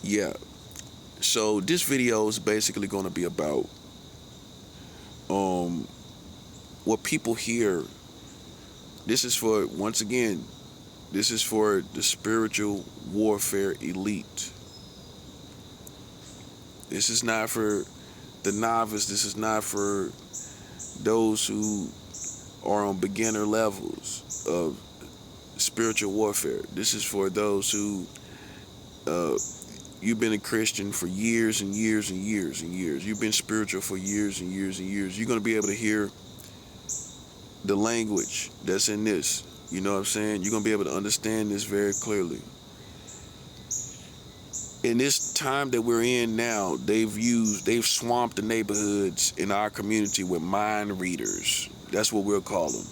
Yeah. So this video is basically going to be about um what people hear. This is for, once again, this is for the spiritual warfare elite. This is not for the novice. This is not for those who are on beginner levels of spiritual warfare. This is for those who you've been a Christian for years and years and years and years. You've been spiritual for years and years and years. You're going to be able to hear the language that's in this. You know what I'm saying? You're going to be able to understand this very clearly. In this time that we're in now, they've swamped the neighborhoods in our community with mind readers. That's what we'll call them.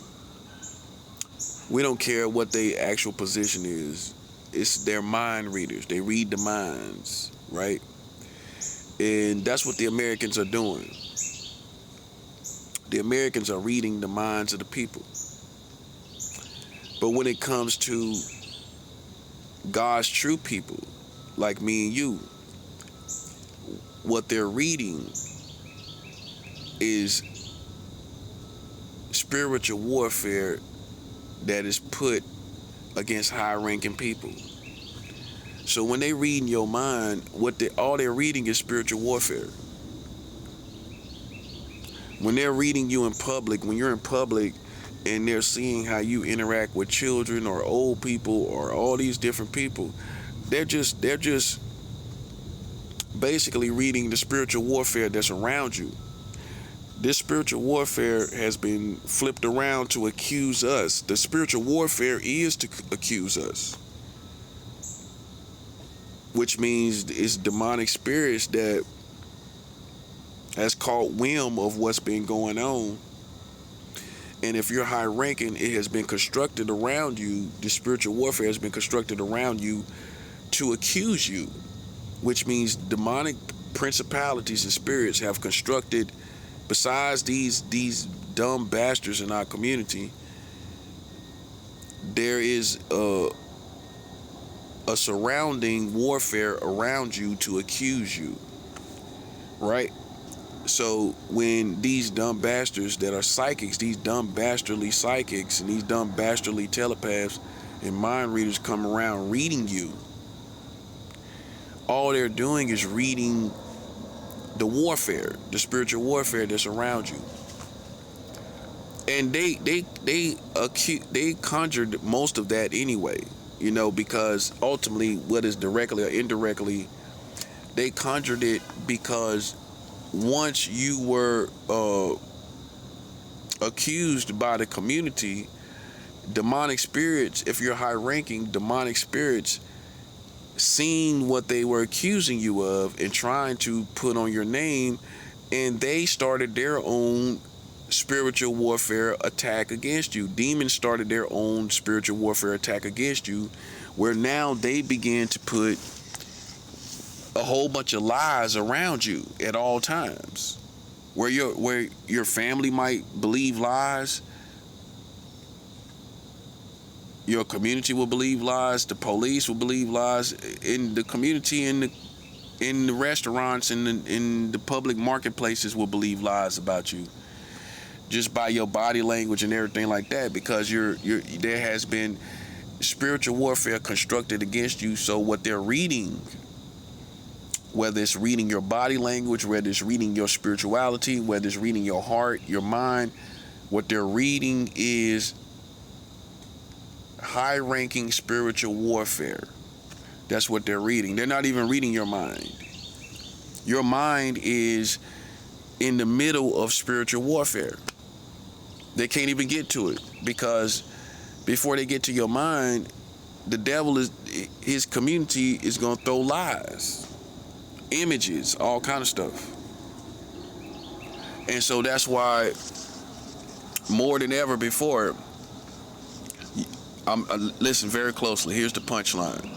We don't care what their actual position is. It's their mind readers. They read the minds, right? And that's what the Americans are doing. The Americans are reading the minds of the people. But when it comes to God's true people, like me and you, what they're reading is spiritual warfare that is put against high-ranking people. So when they read in your mind, all they're reading is spiritual warfare. When they're reading you in public, when you're in public and they're seeing how you interact with children or old people or all these different people, they're just basically reading the spiritual warfare that's around you. This spiritual warfare has been flipped around to accuse us. The spiritual warfare is to accuse us, which means it's demonic spirits that has caught whim of what's been going on. And if you're high ranking, it has been constructed around you. The spiritual warfare has been constructed around you to accuse you, which means demonic principalities and spirits have constructed, besides these dumb bastards in our community, there is a surrounding warfare around you to accuse you, right? So when these dumb bastards that are psychics, these dumb bastardly psychics and these dumb bastardly telepaths and mind readers come around reading you, all they're doing is reading the warfare, the spiritual warfare that's around you. And they conjured most of that anyway, you know, because ultimately, whether it's directly or indirectly, they conjured it because once you were accused by the community, demonic spirits, if you're high ranking, demonic spirits seeing what they were accusing you of and trying to put on your name, and they started their own spiritual warfare attack against you. Demons started their own spiritual warfare attack against you, where now they began to put a whole bunch of lies around you at all times, where your family might believe lies, your community will believe lies, the police will believe lies, in the community, in the restaurants, in the public marketplaces will believe lies about you, just by your body language and everything like that, because there has been spiritual warfare constructed against you. So what they're reading, whether it's reading your body language, whether it's reading your spirituality, whether it's reading your heart, your mind, what they're reading is high-ranking spiritual warfare. That's what they're reading. They're not even reading your mind. Your mind is in the middle of spiritual warfare. They can't even get to it, because before they get to your mind, the devil his community is going to throw lies, images, all kind of stuff. And so that's why more than ever before, listen very closely. Here's the punchline.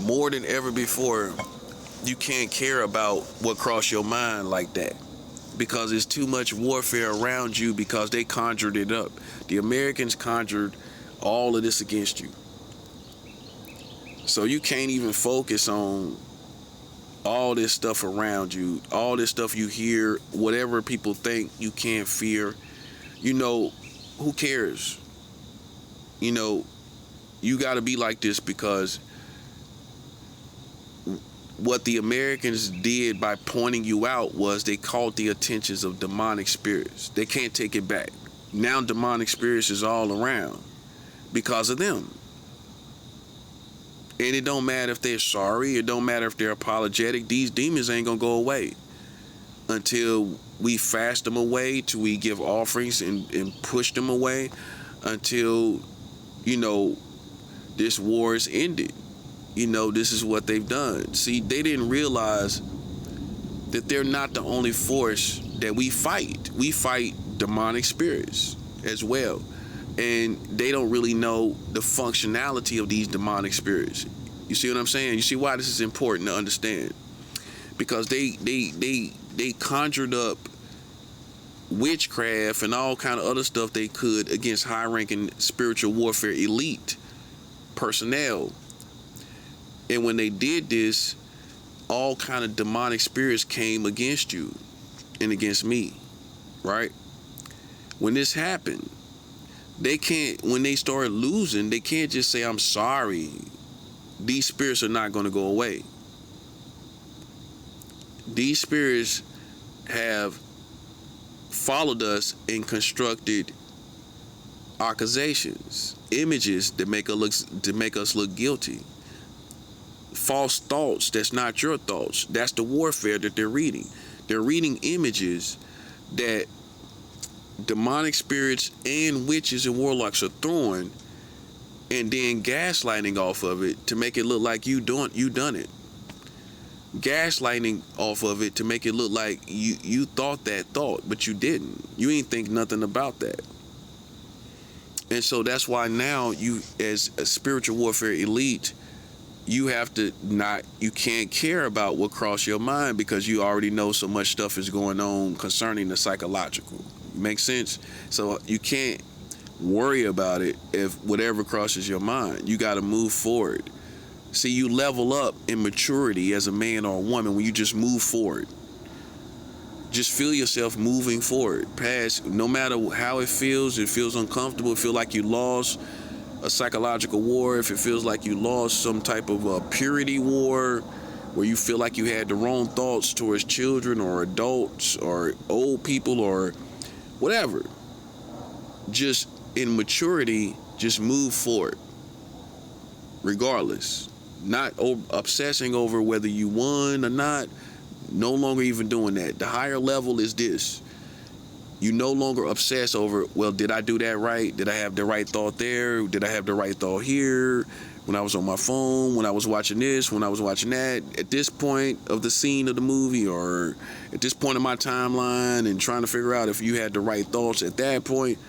More than ever before, you can't care about what crossed your mind like that, because there's too much warfare around you, because they conjured it up. The Americans conjured all of this against you. So you can't even focus on all this stuff around you, all this stuff you hear, whatever people think, you can't fear. You know, who cares? You know, you got to be like this because what the Americans did by pointing you out was they caught the attentions of demonic spirits. They can't take it back. Now demonic spirits is all around because of them. And it don't matter if they're sorry. It don't matter if they're apologetic. These demons ain't going to go away until we fast them away, till we give offerings and push them away, until, you know, this war is ended. You know, this is what they've done. See, they didn't realize that they're not the only force that we fight. We fight demonic spirits as well. And they don't really know the functionality of these demonic spirits. You see what I'm saying? You see why this is important to understand? Because they conjured up witchcraft and all kind of other stuff they could against high-ranking spiritual warfare elite personnel. And when they did this, all kind of demonic spirits came against you and against me, right? When this happened, they can't, when they started losing, they can't just say, I'm sorry. These spirits are not going to go away. These spirits have followed us and constructed accusations, images that make us look guilty. False thoughts that's not your thoughts. That's the warfare that they're reading. They're reading images that demonic spirits and witches and warlocks are throwing, and then gaslighting off of it to make it look like you done it. Gaslighting off of it to make it look like you thought that thought, but you didn't. You ain't think nothing about that. And so that's why now you, as a spiritual warfare elite, you have to you can't care about what crossed your mind because you already know so much stuff is going on concerning the psychological. Make sense? So you can't worry about it if whatever crosses your mind. You got to move forward. See, you level up in maturity as a man or a woman when you just move forward. Just feel yourself moving forward past, no matter how it feels uncomfortable, it feels like you lost a psychological war, if it feels like you lost some type of a purity war where you feel like you had the wrong thoughts towards children or adults or old people or whatever. Just in maturity, just move forward regardless. Not obsessing over whether you won or not. No longer even doing that. The higher level is this. You no longer obsess over, well, did I do that right? Did I have the right thought there? Did I have the right thought here? When I was on my phone, when I was watching this, when I was watching that, at this point of the scene of the movie or at this point in my timeline, and trying to figure out if you had the right thoughts at that point.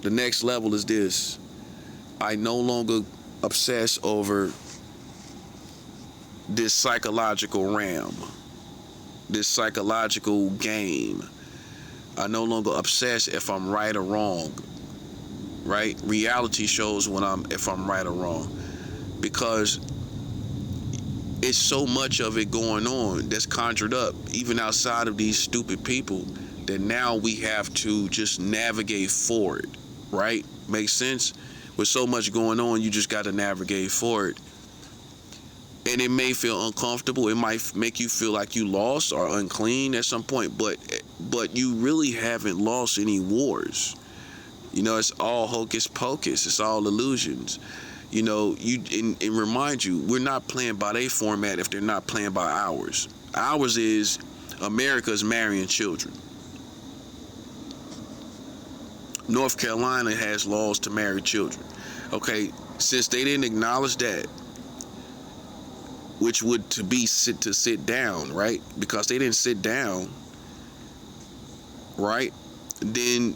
The next level is this. I no longer obsess over this psychological realm, this psychological game. I no longer obsess if I'm right or wrong, right? Reality shows if I'm right or wrong, because it's so much of it going on that's conjured up, even outside of these stupid people, that now we have to just navigate forward, right? Makes sense? With so much going on, you just got to navigate forward. And it may feel uncomfortable. It might make you feel like you lost or unclean at some point, but you really haven't lost any wars. You know, it's all hocus pocus. It's all illusions. You know, and remind you, we're not playing by their format if they're not playing by ours. Ours is America's marrying children. North Carolina has laws to marry children. Okay, since they didn't acknowledge that, which would to sit down, right? Because they didn't sit down, right? Then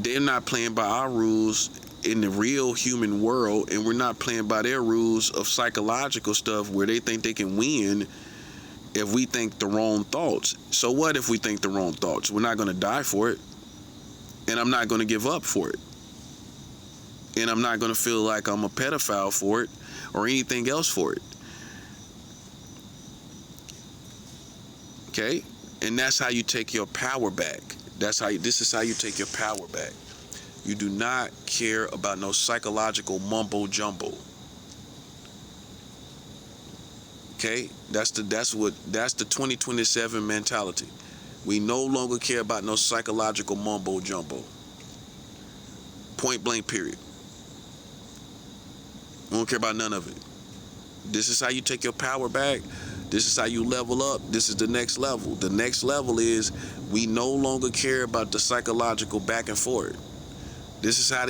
they're not playing by our rules in the real human world, and we're not playing by their rules of psychological stuff where they think they can win if we think the wrong thoughts. So what if we think the wrong thoughts? We're not going to die for it, and I'm not going to give up for it, and I'm not going to feel like I'm a pedophile for it or anything else for it. Okay? And that's how you take your power back. This is how you take your power back. You do not care about no psychological mumbo jumbo. Okay? That's the 2027 mentality. We no longer care about no psychological mumbo jumbo. Point blank, period. We don't care about none of it. This is how you take your power back. This is how you level up. This is the next level. The next level is we no longer care about the psychological back and forth. This is how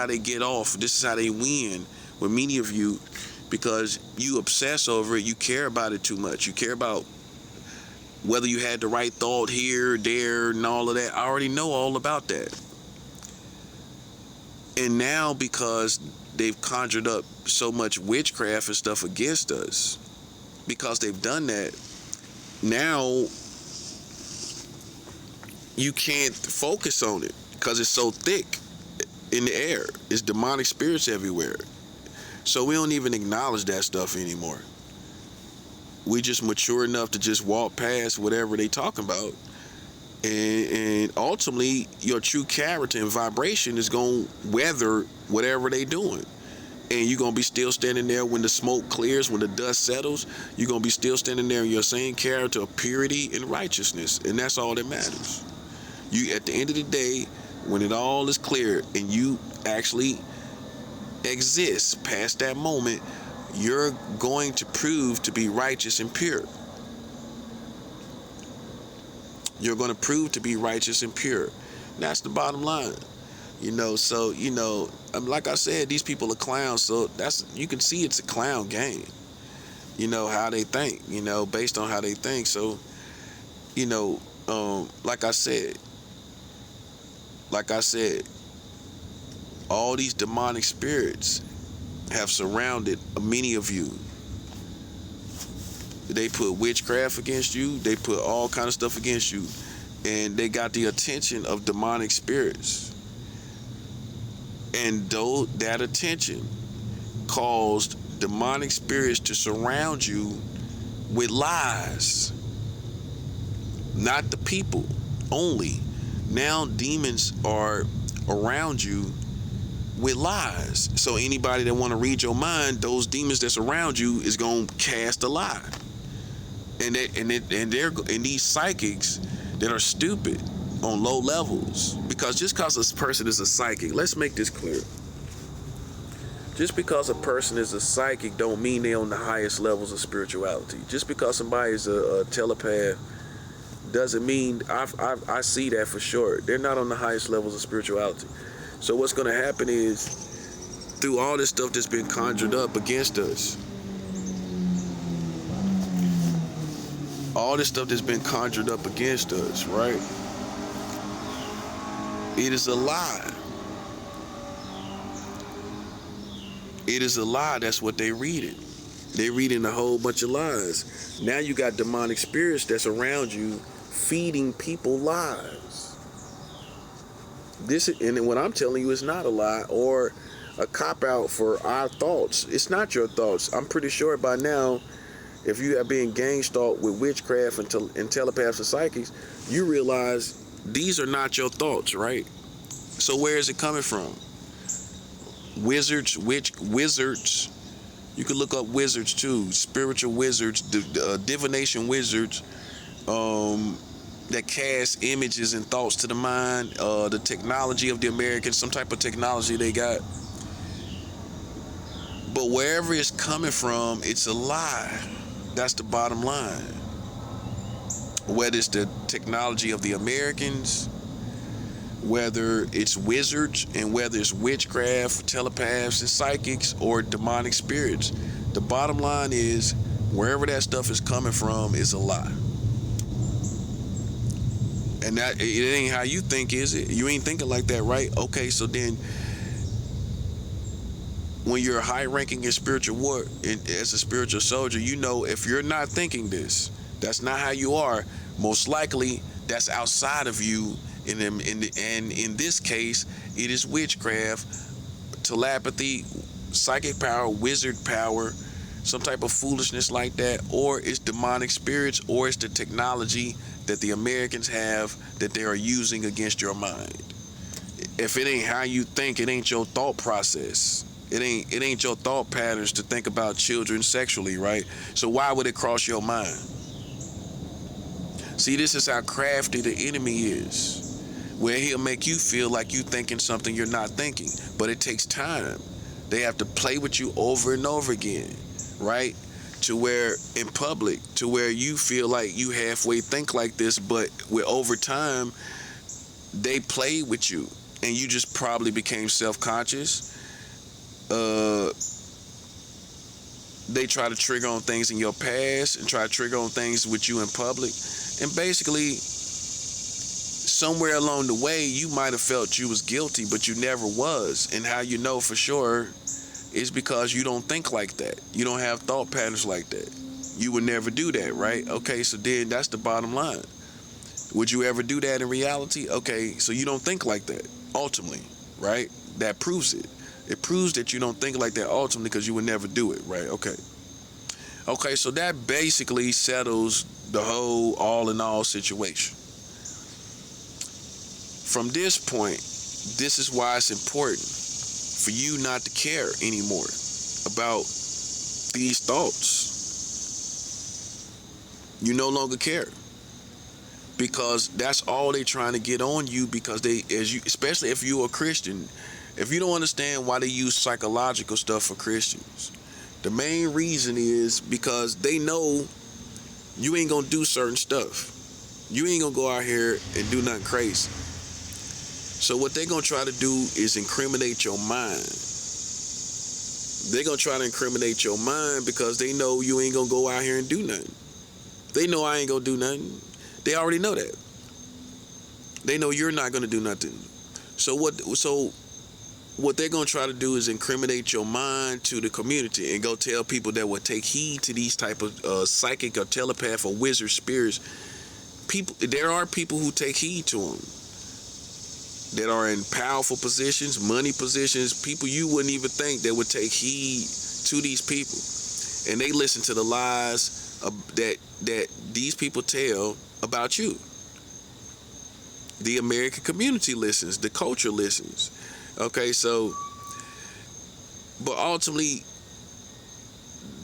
they get off. This is how they win with many of you, because you obsess over it. You care about it too much. You care about whether you had the right thought here, there, and all of that. I already know all about that. And now, because they've conjured up so much witchcraft and stuff against us, because they've done that, now you can't focus on it because it's so thick in the air. It's demonic spirits everywhere. So we don't even acknowledge that stuff anymore. We just mature enough to just walk past whatever they talking about. And ultimately, your true character and vibration is going to weather whatever they doing. And you're going to be still standing there when the smoke clears, when the dust settles. You're going to be still standing there in your same character of purity and righteousness. And that's all that matters. You, at the end of the day, when it all is clear and you actually exist past that moment, you're going to prove to be righteous and pure. You're going to prove to be righteous and pure. That's the bottom line. So, like I said, these people are clowns. So you can see it's a clown game. How they think, based on how they think. So, like I said, all these demonic spirits have surrounded many of you. They put witchcraft against you. They put all kind of stuff against you. And they got the attention of demonic spirits. And though that attention caused demonic spirits to surround you with lies, not the people only. Now demons are around you with lies. So anybody that want to read your mind, those demons that's around you is going to cast a lie. And these psychics that are stupid on low levels, because just because a person is a psychic, let's make this clear. Just because a person is a psychic don't mean they're on the highest levels of spirituality. Just because somebody is a telepath doesn't mean, I see that for sure. They're not on the highest levels of spirituality. So what's going to happen is, through all this stuff that's been conjured up against us, right? It is a lie. It is a lie. That's what they reading. They reading a whole bunch of lies. Now you got demonic spirits that's around you feeding people lies. And what I'm telling you is not a lie or a cop-out for our thoughts. It's not your thoughts. I'm pretty sure by now, if you have been gang-stalked with witchcraft and telepaths and psychics, you realize these are not your thoughts, right? So where is it coming from? Wizards. You can look up wizards too. Spiritual wizards, divination wizards, that cast images and thoughts to the mind. The technology of the Americans, some type of technology they got. But wherever it's coming from, it's a lie. That's the bottom line. Whether it's the technology of the Americans, whether it's wizards, and whether it's witchcraft, telepaths, and psychics, or demonic spirits, the bottom line is, wherever that stuff is coming from is a lie. And that it ain't how you think, is it? You ain't thinking like that, right? Okay, so then when you're high-ranking in spiritual war, as a spiritual soldier, if you're not thinking this, that's not how you are. Most likely, that's outside of you. And in this case, it is witchcraft, telepathy, psychic power, wizard power, some type of foolishness like that, or it's demonic spirits, or it's the technology that the Americans have that they are using against your mind. If it ain't how you think, it ain't your thought process. It ain't your thought patterns to think about children sexually, right? So why would it cross your mind? See, this is how crafty the enemy is, where he'll make you feel like you thinking something you're not thinking, but it takes time. They have to play with you over and over again, right? To where in public, to where you feel like you halfway think like this, but with over time, they play with you, and you just probably became self-conscious. They try to trigger on things in your past and try to trigger on things with you in public. And basically, somewhere along the way, you might have felt you was guilty, but you never was. And how you know for sure is because you don't think like that. You don't have thought patterns like that. You would never do that, right? Okay, so then that's the bottom line. Would you ever do that in reality? Okay, so you don't think like that, ultimately, right? That proves it. It proves that you don't think like that ultimately because you would never do it, right? Okay, so that basically settles the whole all in all situation. From this point, this is why it's important for you not to care anymore about these thoughts. You no longer care. Because that's all they trying to get on you, because especially if you're a Christian, if you don't understand why they use psychological stuff for Christians, the main reason is because they know you ain't gonna do certain stuff. You ain't gonna go out here and do nothing crazy. So what they're gonna try to do is incriminate your mind. They're gonna try to incriminate your mind because they know you ain't gonna go out here and do nothing. They know I ain't gonna do nothing. They already know that. They know you're not gonna do nothing. So what they're gonna try to do is incriminate your mind to the community and go tell people that will take heed to these type of psychic or telepath or wizard spirits. There are people who take heed to them, that are in powerful positions, money positions, people you wouldn't even think that would take heed to these people, and they listen to the lies that these people tell about you. The American community listens, the culture listens. Okay, so, but ultimately,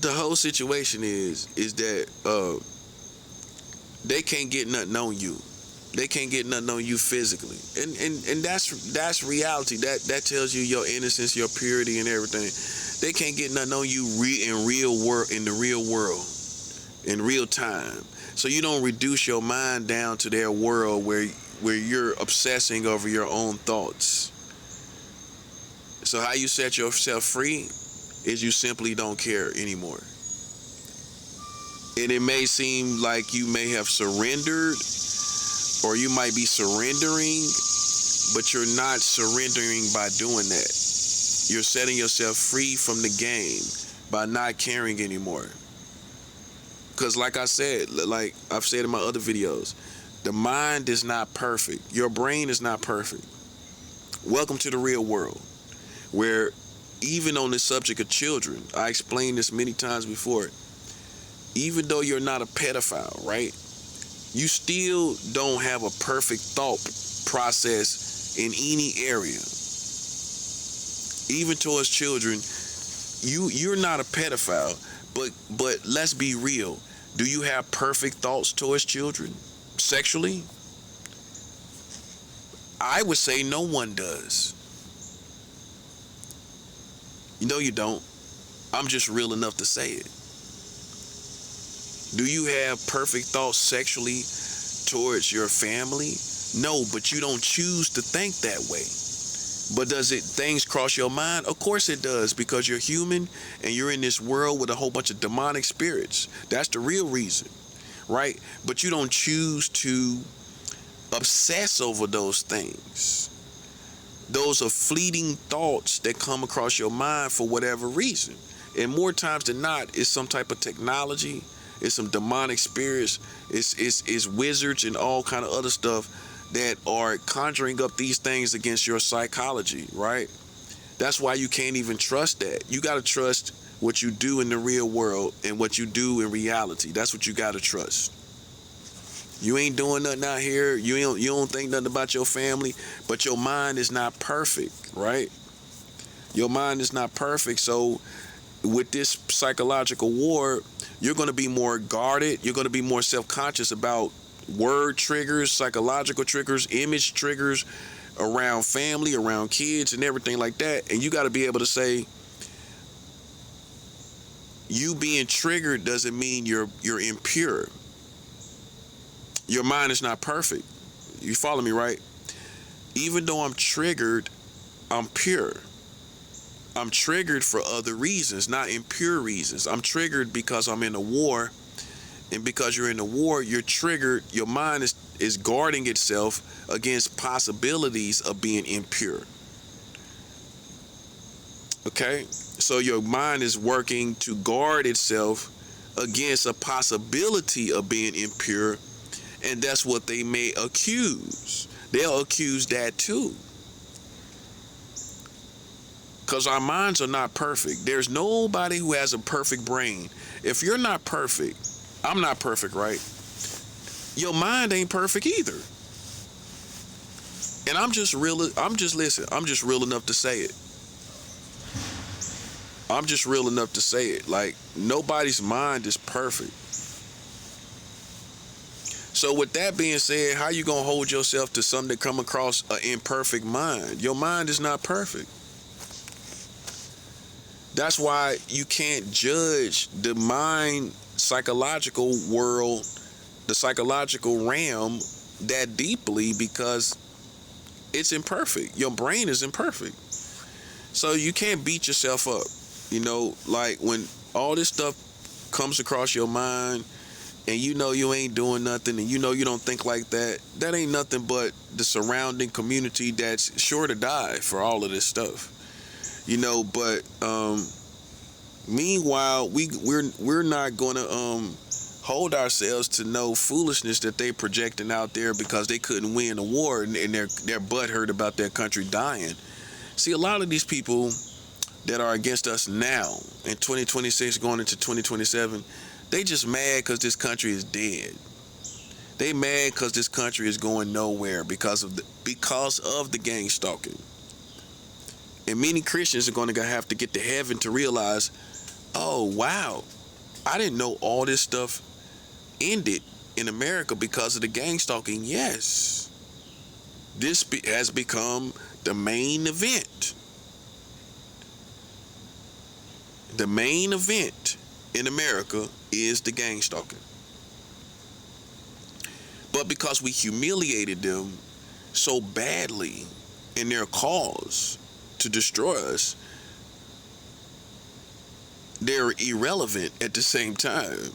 the whole situation is that they can't get nothing on you. They can't get nothing on you physically, and that's reality. That tells you your innocence, your purity, and everything. They can't get nothing on you in the real world, in real time. So you don't reduce your mind down to their world where you're obsessing over your own thoughts. So how you set yourself free is you simply don't care anymore. And it may seem like you may have surrendered, or you might be surrendering, but you're not surrendering by doing that. You're setting yourself free from the game by not caring anymore. Because like I said, like I've said in my other videos, the mind is not perfect. Your brain is not perfect. Welcome to the real world, where even on the subject of children, I explained this many times before, even though you're not a pedophile, right? You still don't have a perfect thought process in any area. Even towards children, you're not a pedophile, but let's be real. Do you have perfect thoughts towards children sexually? I would say no one does. No, you don't. I'm just real enough to say it. Do you have perfect thoughts sexually towards your family? No, but you don't choose to think that way. But does things cross your mind? Of course it does, because you're human and you're in this world with a whole bunch of demonic spirits. That's the real reason, right? But you don't choose to obsess over those things. Those are fleeting thoughts that come across your mind for whatever reason. And more times than not, it's some type of technology. It's some demonic spirits. It's wizards and all kind of other stuff that are conjuring up these things against your psychology, right? That's why you can't even trust that. You got to trust what you do in the real world and what you do in reality. That's what you gotta trust. You ain't doing nothing out here. You don't think nothing about your family, but your mind is not perfect, right? Your mind is not perfect. So with this psychological war, you're going to be more guarded. You're going to be more self-conscious about word triggers, psychological triggers, image triggers around family, around kids, and everything like that. And you got to be able to say, you being triggered doesn't mean you're impure. Your mind is not perfect. You follow me, right? Even though I'm triggered, I'm pure. I'm triggered for other reasons, not impure reasons. I'm triggered because I'm in a war, and because you're in a war, you're triggered. Your mind is guarding itself against possibilities of being impure. Okay? So your mind is working to guard itself against a possibility of being impure, and that's what they may accuse. They'll accuse that too. Because our minds are not perfect. There's nobody who has a perfect brain. If you're not perfect, I'm not perfect, right? Your mind ain't perfect either. And I'm just real enough to say it. I'm just real enough to say it. Like, nobody's mind is perfect. So with that being said, how you gonna hold yourself to something that come across an imperfect mind? Your mind is not perfect. That's why you can't judge the mind psychological world, the psychological realm that deeply, because it's imperfect. Your brain is imperfect. So you can't beat yourself up. Like when all this stuff comes across your mind and you ain't doing nothing and you don't think like that, that ain't nothing but the surrounding community that's sure to die for all of this stuff. But meanwhile, we're not gonna hold ourselves to no foolishness that they projecting out there because they couldn't win a war and they're butthurt about their country dying. See, a lot of these people that are against us now in 2026 going into 2027, they just mad because this country is dead. They mad because this country is going nowhere because of the gang stalking. And many Christians are going to have to get to heaven to realize, oh, wow, I didn't know all this stuff ended in America because of the gang stalking. Yes, this has become the main event. The main event in America is the gang stalking. But because we humiliated them so badly in their cause to destroy us, they're irrelevant at the same time.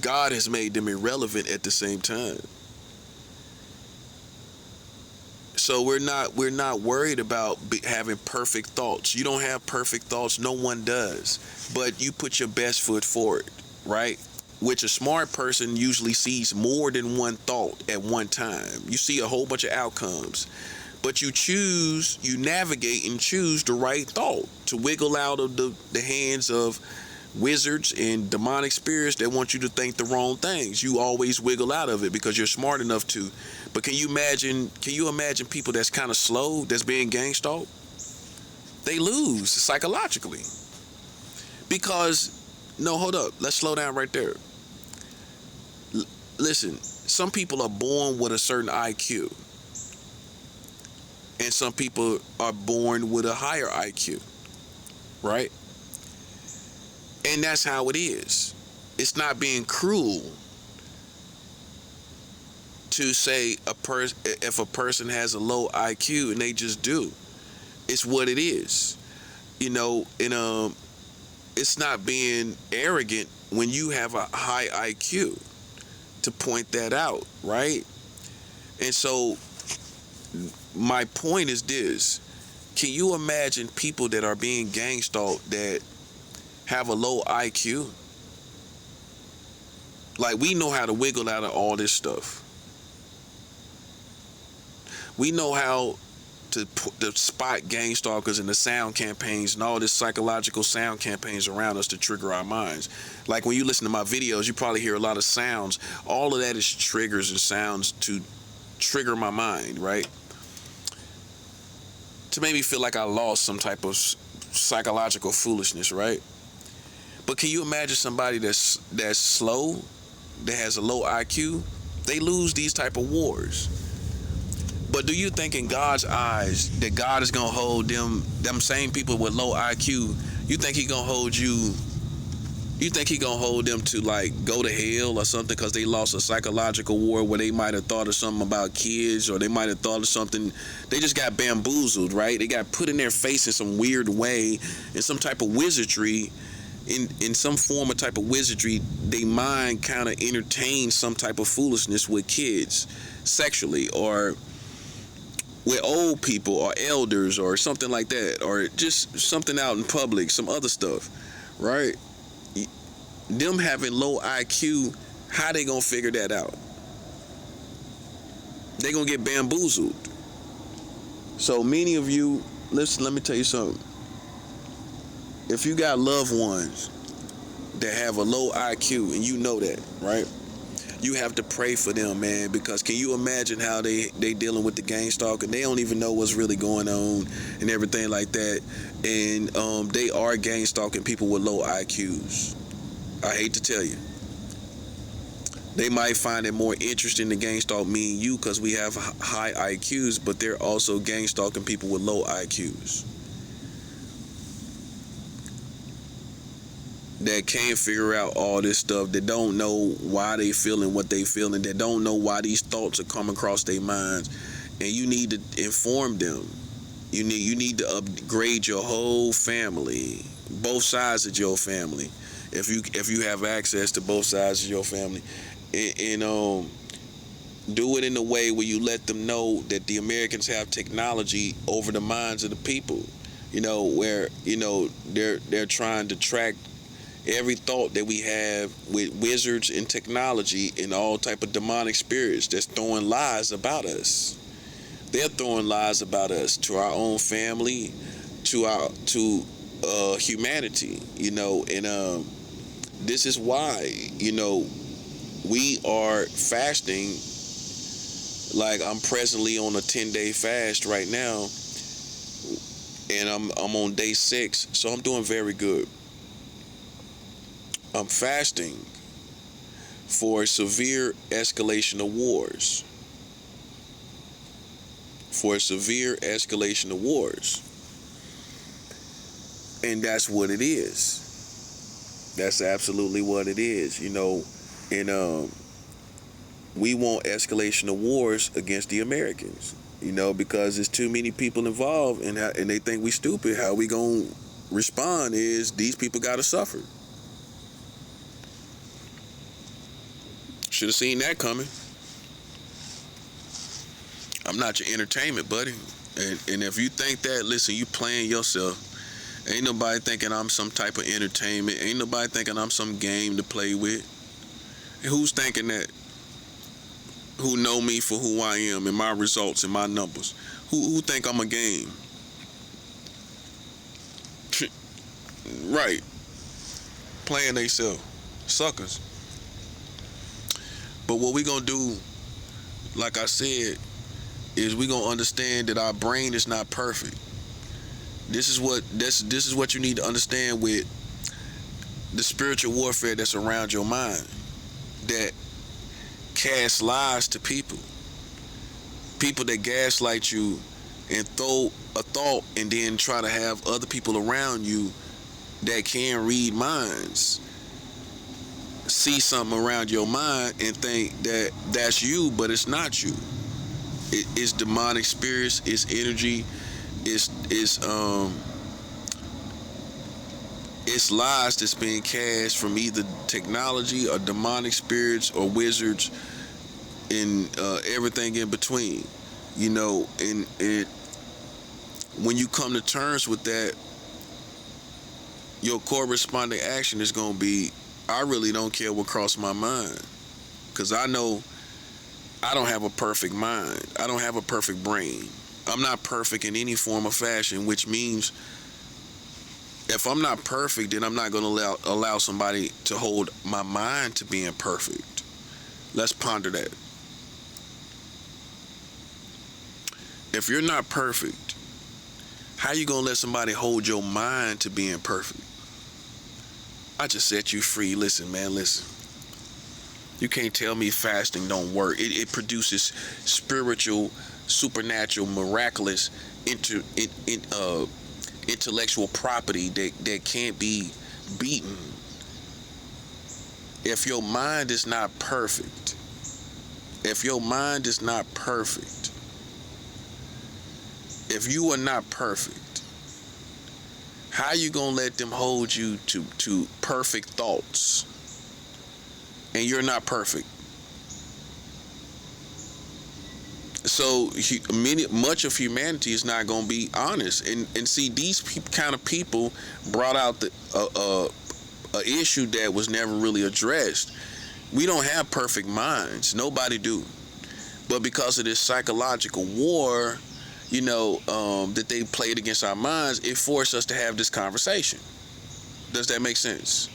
God has made them irrelevant at the same time. So we're not worried about having perfect thoughts. You don't have perfect thoughts. No one does. But you put your best foot forward, right? Which a smart person usually sees more than one thought at one time. You see a whole bunch of outcomes. But you navigate and choose the right thought to wiggle out of the hands of wizards and demonic spirits that want you to think the wrong things. You always wiggle out of it because you're smart enough to. But can you imagine people that's kind of slow, that's being gang stalked? They lose psychologically. Because, no, hold up. Let's slow down right there. Listen, some people are born with a certain IQ. And some people are born with a higher IQ, right? And that's how it is. It's not being cruel to say if a person has a low IQ and they just do. It's what it is. And it's not being arrogant when you have a high IQ to point that out, right? And so my point is this: can you imagine people that are being gang stalked that have a low IQ? Like, we know how to wiggle out of all this stuff. We know how to spot gang stalkers and the sound campaigns and all this psychological sound campaigns around us to trigger our minds. Like when you listen to my videos, you probably hear a lot of sounds. All of that is triggers and sounds to trigger my mind, right? To make me feel like I lost some type of psychological foolishness, right? But can you imagine somebody that's slow, that has a low IQ? They lose these type of wars. But do you think in God's eyes that God is gonna hold them same people with low IQ? You think he gonna hold you? You think he gonna hold them to like go to hell or something because they lost a psychological war where they might have thought of something about kids, or they might have thought of something? They just got bamboozled, right? They got put in their face in some weird way, in some type of wizardry. In some form or type of wizardry, they mind kind of entertain some type of foolishness with kids sexually, or with old people or elders or something like that, or just something out in public, some other stuff, right? Them having low IQ, how they gonna figure that out? They gonna get bamboozled. So many of you, listen, let me tell you something. If you got loved ones that have a low IQ and you know that, right? You have to pray for them, man, because can you imagine how they dealing with the gang stalking? They don't even know what's really going on and everything like that. And they are gang stalking people with low IQs. I hate to tell you. They might find it more interesting to gang stalk me and you because we have high IQs, but they're also gang stalking people with low IQs that can't figure out all this stuff, that don't know why they feeling what they feeling, that don't know why these thoughts are coming across their minds. And you need to inform them. You need to upgrade your whole family, both sides of your family, if you have access to both sides of your family, and do it in a way where you let them know that the Americans have technology over the minds of the people. Where they're trying to track every thought that we have with wizards and technology and all type of demonic spirits that's throwing lies about us. They're throwing lies about us to our own family, to humanity. And this is why we are fasting. Like I'm presently on a 10-day fast right now, and I'm on day 6, so I'm doing very good. I'm fasting for a severe escalation of wars. For a severe escalation of wars. And that's what it is. That's absolutely what it is, And we want escalation of wars against the Americans, because there's too many people involved, and they think we stupid. How we gonna respond is these people gotta suffer. Should have seen that coming. I'm not your entertainment, buddy. And if you think that, listen, you playing yourself. Ain't nobody thinking I'm some type of entertainment. Ain't nobody thinking I'm some game to play with. And who's thinking that? Who know me for who I am and my results and my numbers? Who think I'm a game? Right. Playing theyself. Suckers. But what we gonna do, like I said, is we gonna understand that our brain is not perfect. This is what you need to understand with the spiritual warfare that's around your mind, that cast lies to people that gaslight you and throw a thought and then try to have other people around you that can read minds see something around your mind and think that that's you, but it's not you. It's demonic spirits, it's energy, it's lies that's being cast from either technology or demonic spirits or wizards and everything in between. And when you come to terms with that, your corresponding action is going to be, I really don't care what crossed my mind, because I know I don't have a perfect mind. I don't have a perfect brain. I'm not perfect in any form or fashion, which means if I'm not perfect, then I'm not going to allow somebody to hold my mind to being perfect. Let's ponder that. If you're not perfect, how you going to let somebody hold your mind to being perfect? I just set you free. Listen, man, listen. You can't tell me fasting don't work. It produces spiritual, supernatural, miraculous, intellectual property that can't be beaten. If your mind is not perfect, if you are not perfect, how you gonna let them hold you to perfect thoughts? And you're not perfect. So much of humanity is not going to be honest. And see, these kind of people brought out a issue that was never really addressed. We don't have perfect minds. Nobody do. But because of this psychological war, that they played against our minds, it forced us to have this conversation. Does that make sense?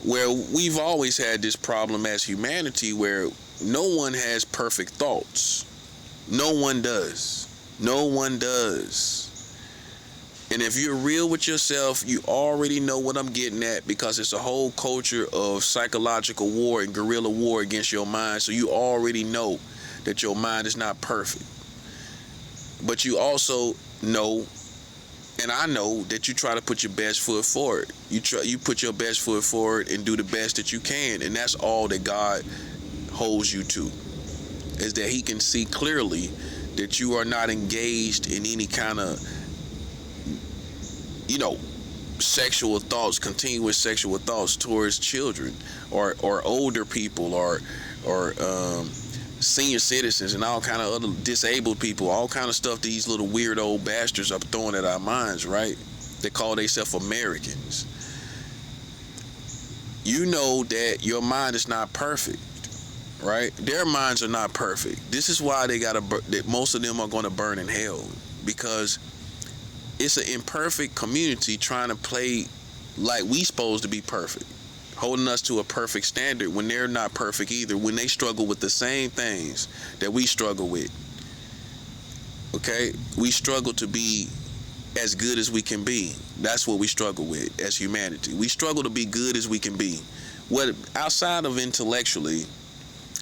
Where we've always had this problem as humanity where no one has perfect thoughts. No one does. And if you're real with yourself, you already know what I'm getting at, because it's a whole culture of psychological war and guerrilla war against your mind. So you already know that your mind is not perfect. But you also know, and I know, that you try to put your best foot forward. You put your best foot forward and do the best that you can, and that's all that God holds you to, is that He can see clearly that you are not engaged in any kind of, sexual thoughts, continuous sexual thoughts towards children or older people or senior citizens and all kind of other disabled people, all kind of stuff these little weird old bastards are throwing at our minds, right? They call themselves Americans. You know that your mind is not perfect, right? Their minds are not perfect. This is why that most of them are going to burn in hell, because it's an imperfect community trying to play like we supposed to be perfect, holding us to a perfect standard when they're not perfect either, when they struggle with the same things that we struggle with. Okay? We struggle to be as good as we can be. That's what we struggle with as humanity. We struggle to be good as we can be. What outside of intellectually,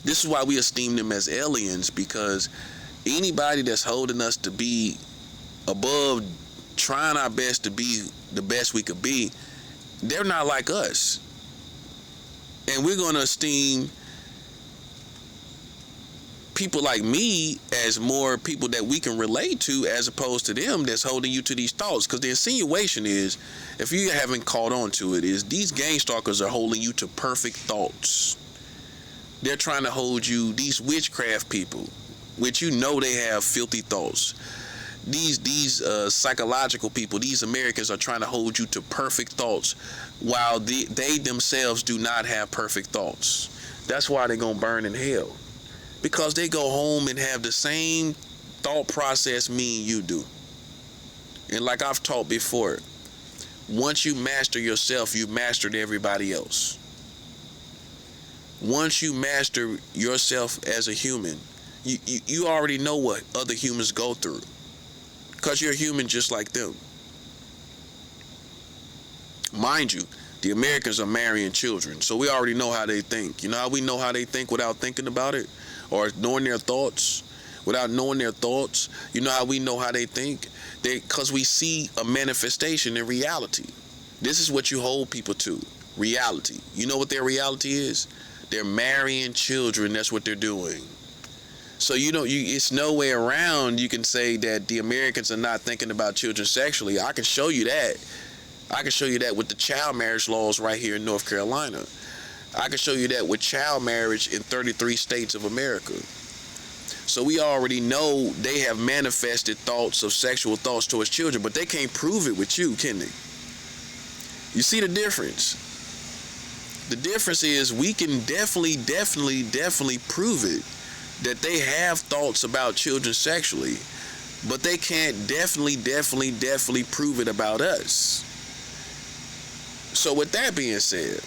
this is why we esteem them as aliens, because anybody that's holding us to be above, trying our best to be the best we could be, they're not like us. And we're going to esteem people like me as more people that we can relate to, as opposed to them that's holding you to these thoughts. Because the insinuation is, if you haven't caught on to it, is these gang stalkers are holding you to perfect thoughts. They're trying to hold you, these witchcraft people, which they have filthy thoughts. These psychological people, these Americans, are trying to hold you to perfect thoughts, while they themselves do not have perfect thoughts. That's why they're going to burn in hell. Because they go home and have the same thought process me and you do. And like I've taught before, once you master yourself, you've mastered everybody else. Once you master yourself as a human, you already know what other humans go through. Because you're human just like them. Mind you, the Americans are marrying children, so we already know how they think. You know how we know how they think without thinking about it? Or knowing their thoughts? Without knowing their thoughts? You know how we know how they think? Because we see a manifestation in reality. This is what you hold people to. Reality. You know what their reality is? They're marrying children. That's what they're doing. So it's no way around you can say that the Americans are not thinking about children sexually. I can show you that. I can show you that with the child marriage laws right here in North Carolina. I can show you that with child marriage in 33 states of America. So we already know they have manifested thoughts of sexual thoughts towards children, but they can't prove it with you, can they? You see the difference? The difference is we can definitely prove it that they have thoughts about children sexually, but they can't definitely prove it about us. So with that being said,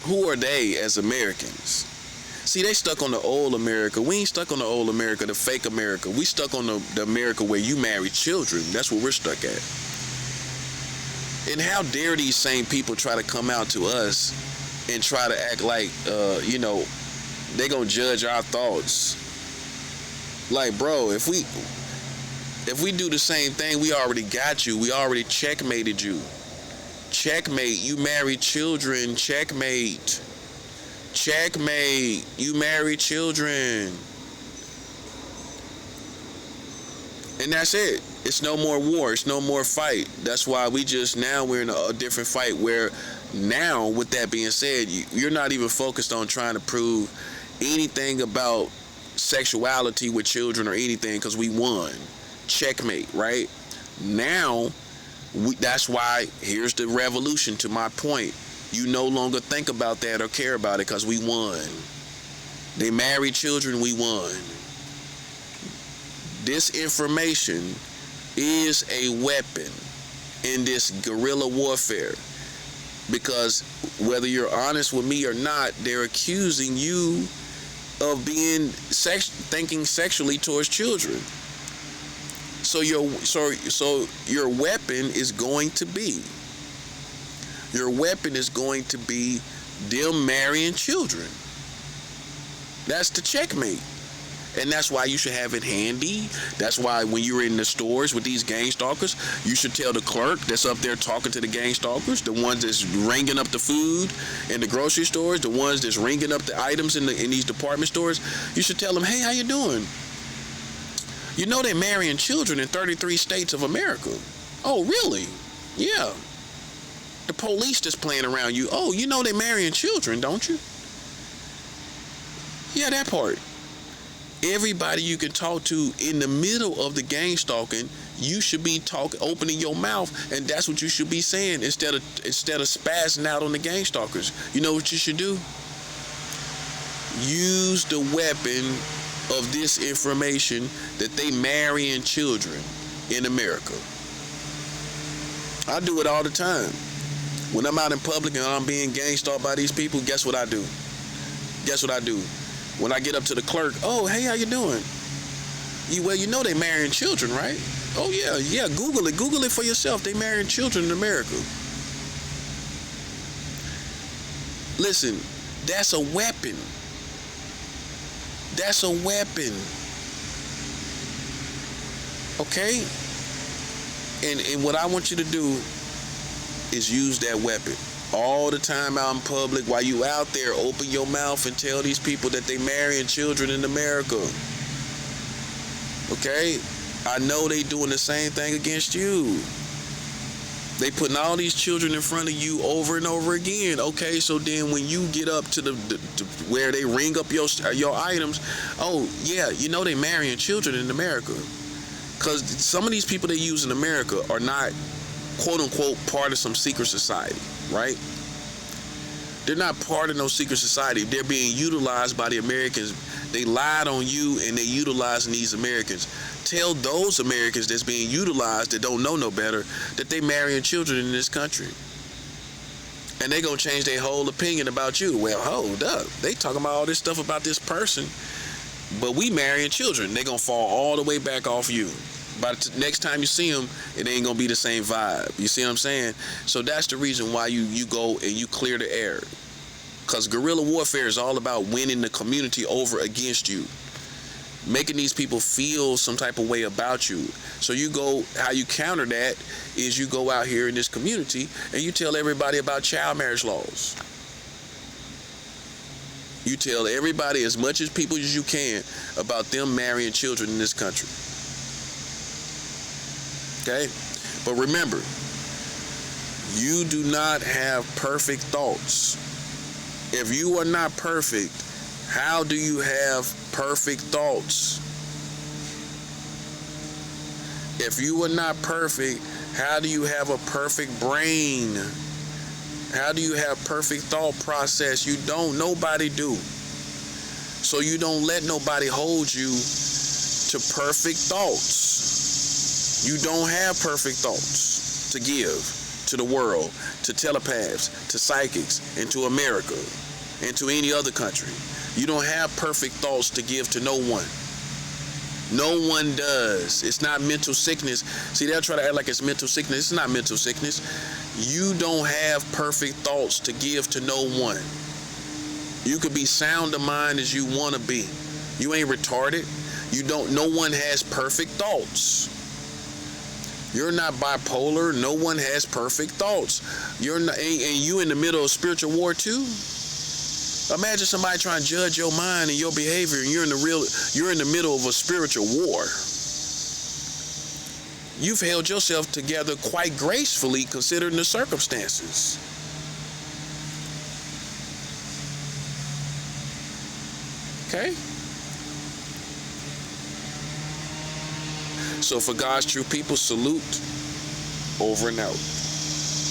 who are they as Americans? See, they stuck on the old America. We ain't stuck on the old America, the fake America. We stuck on the America where you marry children. That's what we're stuck at. And how dare these same people try to come out to us and try to act like, they gonna judge our thoughts. Like, bro, if we do the same thing, we already got you. We already checkmated you. Checkmate. You married children. Checkmate. Checkmate. You married children. And that's it. It's no more war. It's no more fight. That's why we're in a different fight where now, with that being said, you're not even focused on trying to prove anything about sexuality with children or anything, because we won. Checkmate, right? Now, that's why, here's the revolution to my point. You no longer think about that or care about it because we won. They married children, we won. This information is a weapon in this guerrilla warfare, because whether you're honest with me or not, they're accusing you of being thinking sexually towards children. So your weapon is going to be them marrying children. That's the checkmate. And that's why you should have it handy. That's why when you're in the stores with these gang stalkers, you should tell the clerk that's up there talking to the gang stalkers, the ones that's ringing up the food in the grocery stores, the ones that's ringing up the items in these department stores, you should tell them, hey, how you doing? You know they're marrying children in 33 states of America. Oh, really? Yeah. The police just playing around you. Oh, you know they're marrying children, don't you? Yeah, that part. Everybody you can talk to in the middle of the gang stalking, you should be opening your mouth, and that's what you should be saying instead of spazzing out on the gang stalkers. You know what you should do? Use the weapon of this information that they marrying children in America. I do it all the time. When I'm out in public and I'm being gang stalked by these people, guess what I do? When I get up to the clerk, oh, hey, how you doing? You know they marrying children, right? Oh, yeah, Google it for yourself. They marrying children in America. Listen, that's a weapon. Okay? And what I want you to do is use that weapon. All the time out in public, while you out there, open your mouth and tell these people that they marrying children in America. Okay? I know they doing the same thing against you. They putting all these children in front of you over and over again. Okay, so then when you get up to to where they ring up your items, oh yeah, you know they marrying children in America. Because some of these people they use in America are not, quote unquote, part of some secret society, right? They're not part of no secret society. They're being utilized by the Americans. They lied on you and they utilizing these Americans. Tell those Americans that's being utilized that don't know no better that they marrying children in this country. And they gonna change their whole opinion about you. Well, hold up. They talking about all this stuff about this person, but we marrying children. They gonna fall all the way back off you. By the next time you see them, it ain't gonna be the same vibe. You see what I'm saying? So that's the reason why you go and you clear the air. Because guerrilla warfare is all about winning the community over against you. Making these people feel some type of way about you. So how you counter that is you go out here in this community and you tell everybody about child marriage laws. You tell everybody, as much as people as you can, about them marrying children in this country. Okay? But remember, you do not have perfect thoughts. If you are not perfect, how do you have perfect thoughts? If you are not perfect, how do you have a perfect brain? How do you have perfect thought process? You don't. Nobody do. So you don't let nobody hold you to perfect thoughts. You don't have perfect thoughts to give to the world, to telepaths, to psychics, and to America, and to any other country. You don't have perfect thoughts to give to no one. No one does. It's not mental sickness. See, they'll try to act like it's mental sickness. It's not mental sickness. You don't have perfect thoughts to give to no one. You could be sound of mind as you want to be. You ain't retarded. No one has perfect thoughts. You're not bipolar. No one has perfect thoughts. You're not, and you in the middle of spiritual war too? Imagine somebody trying to judge your mind and your behavior, and you're in the middle of a spiritual war. You've held yourself together quite gracefully considering the circumstances. Okay? So for God's true people, salute, over and out.